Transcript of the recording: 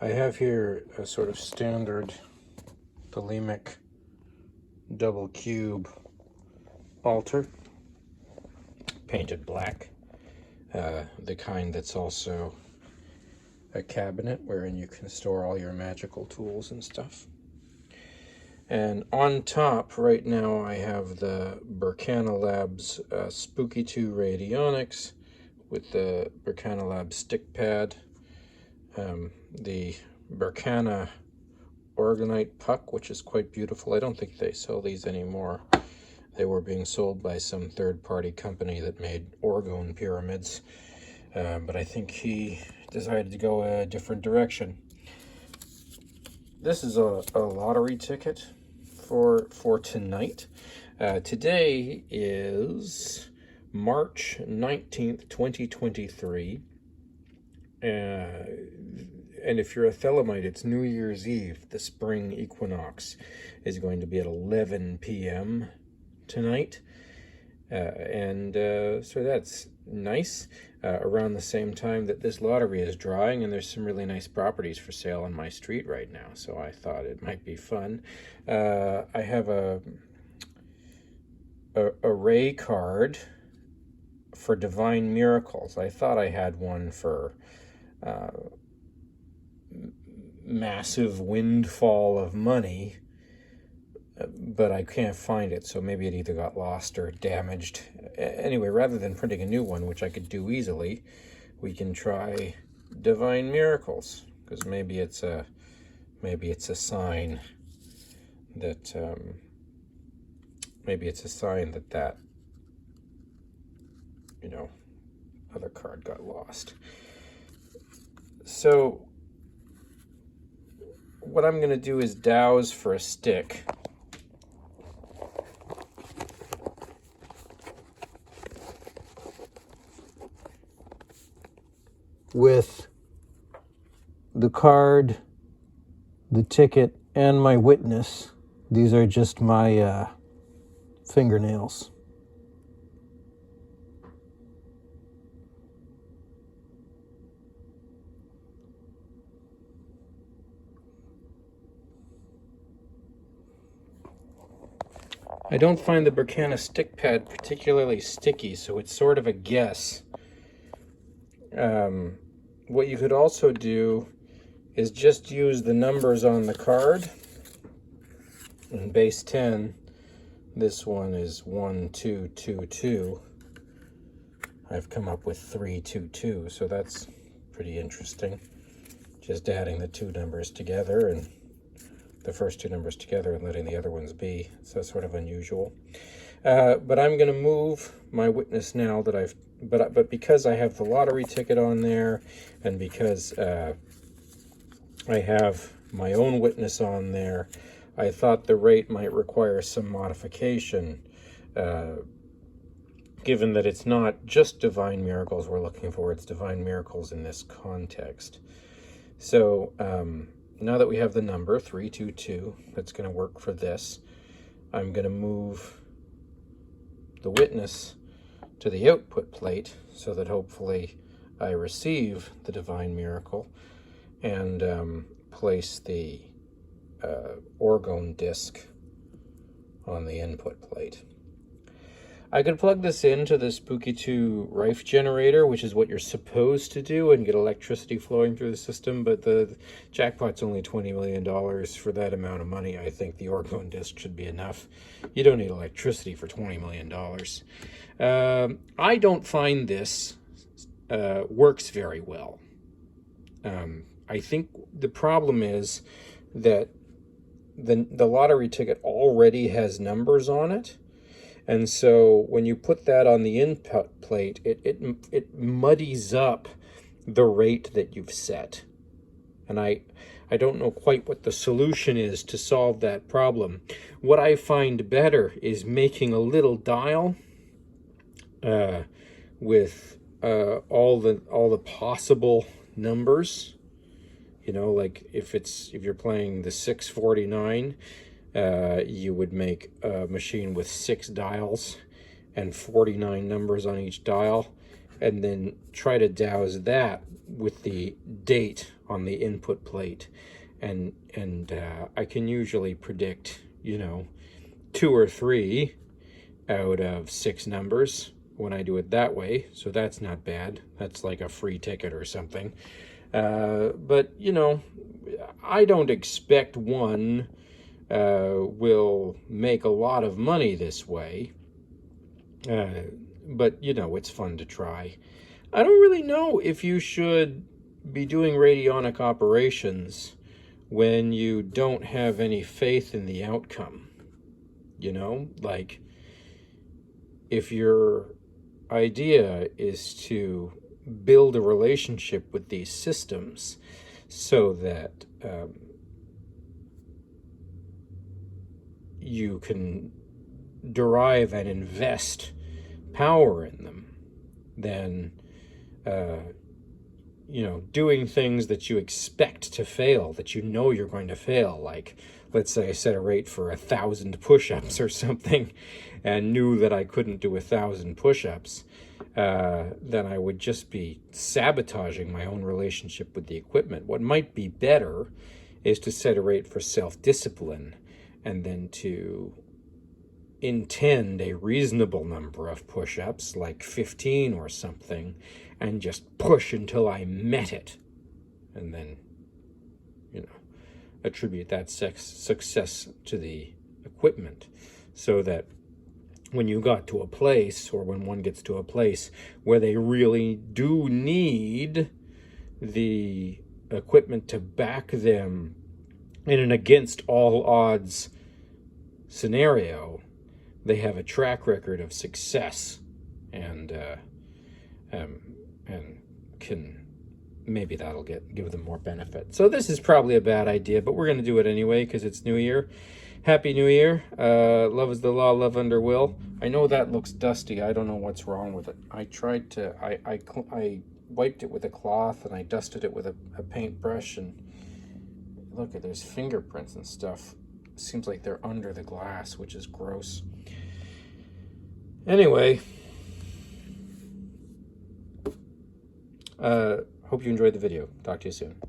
I have here a sort of standard polemic double cube altar, painted black, the kind that's also a cabinet wherein you can store all your magical tools and stuff. And on top right now I have the Berkana Labs Spooky 2 Radionics with the Berkana Labs stick pad, the Berkana Organite puck, which is quite beautiful. I don't think they sell these anymore. They were being sold by some third-party company that made orgone pyramids, but I think he decided to go a different direction. This is a lottery ticket for tonight. Today is March 19th, 2023. And if you're a Thelemite, it's New Year's Eve. The spring equinox is going to be at 11 p.m. tonight. So that's nice. Around the same time that this lottery is drawing, and there's some really nice properties for sale on my street right now, so I thought it might be fun. I have a Ray card for Divine Miracles. I thought I had one for massive windfall of money, but I can't find it, so maybe it either got lost or damaged. Anyway, rather than printing a new one, which I could do easily, we can try Divine Miracles, because maybe it's a sign that that other card got lost. So what I'm going to do is douse for a stick. With the card, the ticket, and my witness. These are just my fingernails. I don't find the Berkana stick pad particularly sticky, so it's sort of a guess. What you could also do is just use the numbers on the card. In base 10, this one is 1222. I've come up with 322, so that's pretty interesting. Just adding the two numbers together, and the first two numbers together and letting the other ones be. So it's sort of unusual. But I'm going to move my witness now that but because I have the lottery ticket on there, and because I have my own witness on there, I thought the rate might require some modification, given that it's not just Divine Miracles we're looking for, it's Divine Miracles in this context. So now that we have the number 322, that's going to work for this, I'm going to move the witness to the output plate so that hopefully I receive the Divine Miracle, and place the orgone disc on the input plate. I could plug this into the Spooky 2 Rife generator, which is what you're supposed to do, and get electricity flowing through the system, but the jackpot's only $20 million. For that amount of money, I think the orgone disc should be enough. You don't need electricity for $20 million. I don't find this works very well. I think the problem is that the lottery ticket already has numbers on it. And so when you put that on the input plate, it muddies up the rate that you've set. And I don't know quite what the solution is to solve that problem. What I find better is making a little dial with all the possible numbers. Like if you're playing the 649, you would make a machine with 6 dials and 49 numbers on each dial, and then try to douse that with the date on the input plate. And I can usually predict, 2 or 3 out of 6 numbers when I do it that way. So that's not bad. That's like a free ticket or something. But, I don't expect one will make a lot of money this way. But, it's fun to try. I don't really know if you should be doing radionic operations when you don't have any faith in the outcome. Like, if your idea is to build a relationship with these systems so that you can derive and invest power in them, then doing things that you expect to fail, that you're going to fail, like, let's say I set a rate for 1,000 push-ups or something and knew that I couldn't do 1,000 push-ups, then I would just be sabotaging my own relationship with the equipment. What might be better is to set a rate for self-discipline and then to intend a reasonable number of push-ups, like 15 or something, and just push until I met it, and then attribute that success to the equipment, so that when you got to a place, or when one gets to a place where they really do need the equipment to back them in an against all odds scenario, they have a track record of success, and can, maybe that'll give them more benefit. So this is probably a bad idea, but we're going to do it anyway because it's New Year. Happy New Year. Love is the law, love under will. I know that looks dusty. I don't know what's wrong with it. I tried to, I wiped it with a cloth and I dusted it with a paintbrush, and look, there's fingerprints and stuff. It seems like they're under the glass, which is gross. Anyway, hope you enjoyed the video. Talk to you soon.